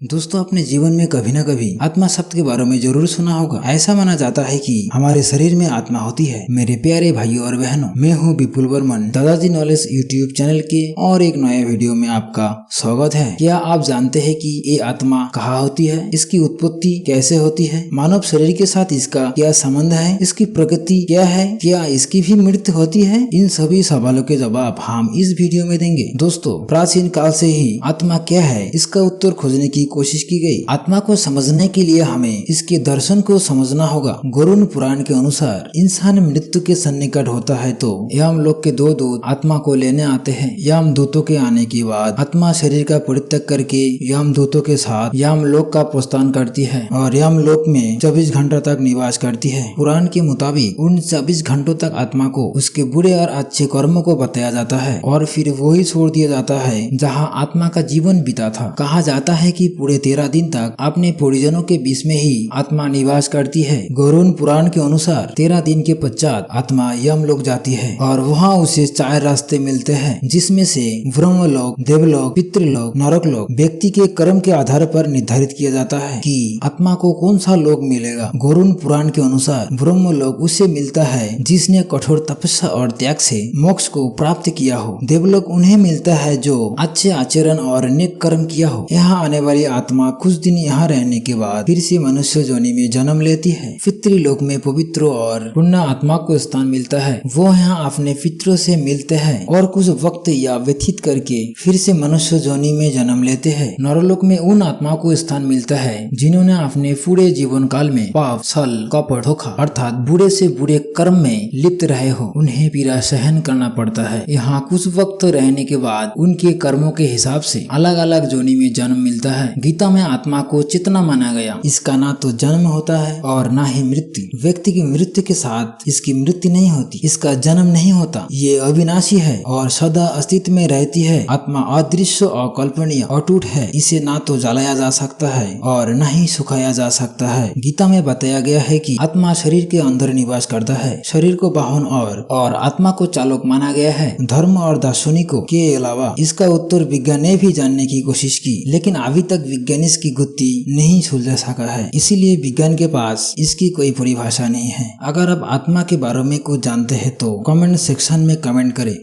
दोस्तों, अपने जीवन में कभी न कभी आत्मा शब्द के बारे में जरूर सुना होगा। ऐसा माना जाता है कि हमारे शरीर में आत्मा होती है। मेरे प्यारे भाइयों और बहनों, मैं हूँ विपुल वर्मन, दादाजी नॉलेज यूट्यूब चैनल के और एक नए वीडियो में आपका स्वागत है। क्या आप जानते हैं कि ये आत्मा कहाँ होती है, इसकी उत्पत्ति कैसे होती है, मानव शरीर के साथ इसका क्या संबंध है, इसकी प्रकृति क्या है, क्या इसकी भी मृत्यु होती है? इन सभी सवालों के जवाब हम इस वीडियो में देंगे। दोस्तों, प्राचीन काल से ही आत्मा क्या है इसका उत्तर खोजने की कोशिश की गई। आत्मा को समझने के लिए हमें इसके दर्शन को समझना होगा। गरुड़ पुराण के अनुसार इंसान मृत्यु के सन्निकट होता है तो यमलोक के दो दूत आत्मा को लेने आते हैं। यमदूतों के आने के बाद आत्मा शरीर का परित्याग करके यमदूतों के साथ यमलोक का प्रस्थान करती है और यमलोक में 24 घंटों तक निवास करती है। पुराण के मुताबिक उन 24 घंटों तक आत्मा को उसके बुरे और अच्छे कर्मों को बताया जाता है और फिर वही छोड़ दिया जाता है जहाँ आत्मा का जीवन बीता था। कहा जाता है कि पूरे 13 दिन तक अपने परिजनों के बीच में ही आत्मा निवास करती है। गरुड़ पुराण के अनुसार 13 दिन के पश्चात आत्मा यमलोक जाती है और वहाँ उसे 4 रास्ते मिलते हैं, जिसमें से ब्रह्मलोक, देवलोक, पितृलोक, नरकलोक व्यक्ति के कर्म के आधार पर निर्धारित किया जाता है कि आत्मा को कौन सा लोक मिलेगा। गरुड़ पुराण के अनुसार ब्रह्मलोक उसे मिलता है जिसने कठोर तपस्या और त्याग से मोक्ष को प्राप्त किया हो। देवलोक उन्हें मिलता है जो अच्छे आचरण और नेक कर्म किया हो। यहाँ आने वाली आत्मा कुछ दिन यहाँ रहने के बाद फिर से मनुष्य योनि में जन्म लेती है। पितृलोक में पवित्र और पुण्य आत्मा को स्थान मिलता है। वो यहाँ अपने पितरों से मिलते हैं और कुछ वक्त या व्यतीत करके फिर से मनुष्य योनि में जन्म लेते हैं। नरलोक में उन आत्मा को स्थान मिलता है जिन्होंने अपने पूरे जीवन काल में पाप, छल, कपट, धोखा अर्थात बुरे से बुरे कर्म में लिप्त रहे हो। उन्हें पीड़ा सहन करना पड़ता है। यहाँ कुछ वक्त रहने के बाद उनके कर्मों के हिसाब से अलग अलग योनि में जन्म मिलता है। गीता में आत्मा को चेतना माना गया। इसका ना तो जन्म होता है और ना ही मृत्यु। व्यक्ति की मृत्यु के साथ इसकी मृत्यु नहीं होती, इसका जन्म नहीं होता। ये अविनाशी है और सदा अस्तित्व में रहती है। आत्मा अदृश्य, अकल्पनीय, अटूट है। इसे ना तो जलाया जा सकता है और ना ही सुखाया जा सकता है। गीता में बताया गया है कि आत्मा शरीर के अंदर निवास करता है। शरीर को वाहन और आत्मा को चालक माना गया है। धर्म और दार्शनिकों के अलावा इसका उत्तर विज्ञान ने भी जानने की कोशिश की, लेकिन अभी तक विज्ञान इसकी गुत्थी नहीं सुलझा सका है। इसीलिए विज्ञान के पास इसकी कोई परिभाषा नहीं है। अगर आप आत्मा के बारे में कुछ जानते हैं तो कमेंट सेक्शन में कमेंट करें।